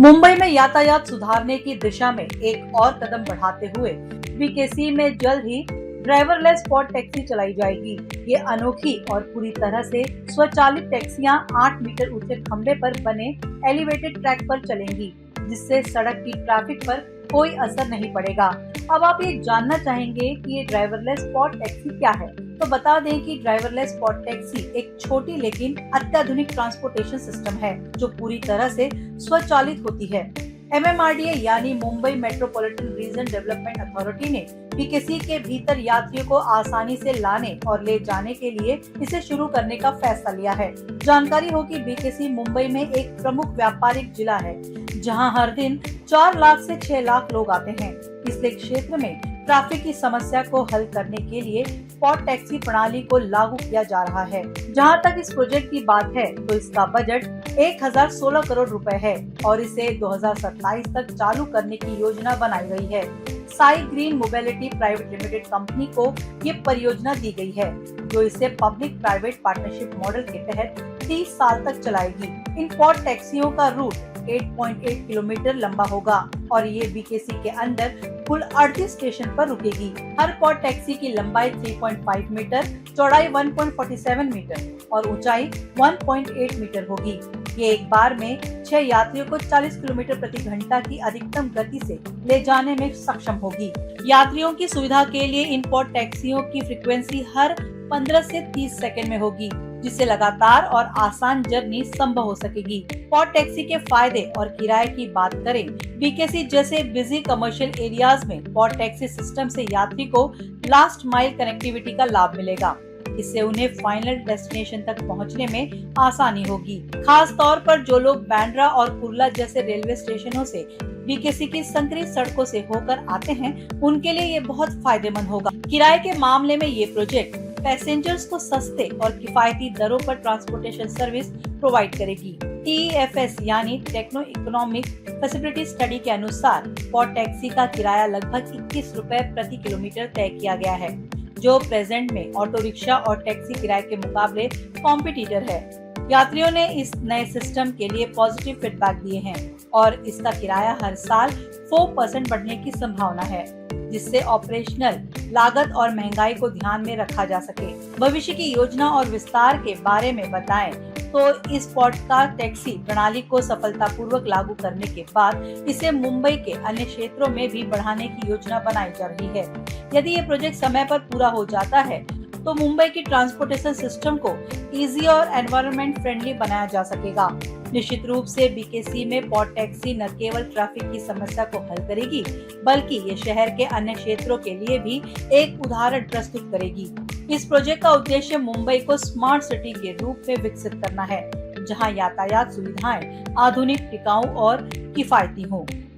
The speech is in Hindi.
मुंबई में यातायात सुधारने की दिशा में एक और कदम बढ़ाते हुए बीकेसी में जल्द ही ड्राइवरलेस स्पॉट टैक्सी चलाई जाएगी। ये अनोखी और पूरी तरह से स्वचालित टैक्सियां 8 मीटर ऊंचे खंबे पर बने एलिवेटेड ट्रैक पर चलेंगी, जिससे सड़क की ट्रैफिक पर कोई असर नहीं पड़ेगा। अब आप ये जानना चाहेंगे कि ये ड्राइवरलेस स्पॉट टैक्सी क्या है, तो बता दें कि ड्राइवरलेस स्पॉट टैक्सी एक छोटी लेकिन अत्याधुनिक ट्रांसपोर्टेशन सिस्टम है जो पूरी तरह से स्वचालित होती है। MMRDA यानी Mumbai metropolitan region development authority ने बीकेसी के भीतर यात्रियों को आसानी से लाने और ले जाने के लिए इसे शुरू करने का फैसला लिया है। जानकारी हो कि बीकेसी मुंबई में एक प्रमुख व्यापारिक जिला है, जहां हर दिन 4 लाख से 6 लाख लोग आते हैं। इसलिए क्षेत्र में ट्रैफिक की समस्या को हल करने के लिए स्पॉट टैक्सी प्रणाली को लागू किया जा रहा है। जहां तक इस प्रोजेक्ट की बात है तो इसका बजट 1016 करोड़ रुपए है और इसे 2027 तक चालू करने की योजना बनाई गई है। Sai green mobility private limited company को ये परियोजना दी गई है, जो इसे पब्लिक प्राइवेट पार्टनरशिप मॉडल के तहत 30 साल तक चलाएगी। इन स्पॉट टैक्सियों का रूट 8.8 किलोमीटर लंबा होगा और ये बीकेसी के अंदर कुल 38 स्टेशन पर रुकेगी। हर स्पॉट टैक्सी की लंबाई 3.5 मीटर, चौड़ाई 1.47 मीटर और ऊंचाई 1.8 मीटर होगी। ये एक बार में 6 यात्रियों को 40 किलोमीटर प्रति घंटा की अधिकतम गति से ले जाने में सक्षम होगी। यात्रियों की सुविधा के लिए इन स्पॉट टैक्सियों की फ्रीक्वेंसी हर 15 से 30 सेकंड में होगी, जिससे लगातार और आसान जर्नी संभव हो सकेगी। स्पॉट टैक्सी के फायदे और किराए की बात करें, बीकेसी जैसे बिजी कमर्शियल एरियाज में स्पॉट टैक्सी सिस्टम से यात्री को लास्ट माइल कनेक्टिविटी का लाभ मिलेगा। इससे उन्हें फाइनल डेस्टिनेशन तक पहुंचने में आसानी होगी। खास तौर पर जो लोग बांद्रा और कुर्ला जैसे रेलवे स्टेशनों से बीकेसी की संकरी सड़कों से होकर आते हैं, उनके लिए ये बहुत फायदेमंद होगा। किराए के मामले में ये प्रोजेक्ट पैसेंजर्स को सस्ते और किफायती दरों पर ट्रांसपोर्टेशन सर्विस प्रोवाइड करेगी। TEFS यानी टेक्नो इकोनॉमिक फैसिलिटी स्टडी के अनुसार स्पॉट टैक्सी का किराया लगभग 21 रुपए प्रति किलोमीटर तय किया गया है, जो प्रेजेंट में ऑटो रिक्शा और टैक्सी किराए के मुकाबले कॉम्पिटिटर है। यात्रियों ने इस नए सिस्टम के लिए पॉजिटिव फीडबैक दिए हैं और इसका किराया हर साल 4% बढ़ने की संभावना है, जिससे ऑपरेशनल लागत और महंगाई को ध्यान में रखा जा सके। भविष्य की योजना और विस्तार के बारे में बताएं तो इस स्पॉट टैक्सी प्रणाली को सफलतापूर्वक लागू करने के बाद इसे मुंबई के अन्य क्षेत्रों में भी बढ़ाने की योजना बनाई जा रही है। यदि ये प्रोजेक्ट समय पर पूरा हो जाता है तो मुंबई की ट्रांसपोर्टेशन सिस्टम को इजी और एनवायरनमेंट फ्रेंडली बनाया जा सकेगा। निश्चित रूप से बीकेसी में स्पॉट टैक्सी न केवल ट्रैफिक की समस्या को हल करेगी, बल्कि ये शहर के अन्य क्षेत्रों के लिए भी एक उदाहरण प्रस्तुत करेगी। इस प्रोजेक्ट का उद्देश्य मुंबई को स्मार्ट सिटी के रूप में विकसित करना है, जहां यातायात सुविधाएं आधुनिक, टिकाऊ और किफायती हों।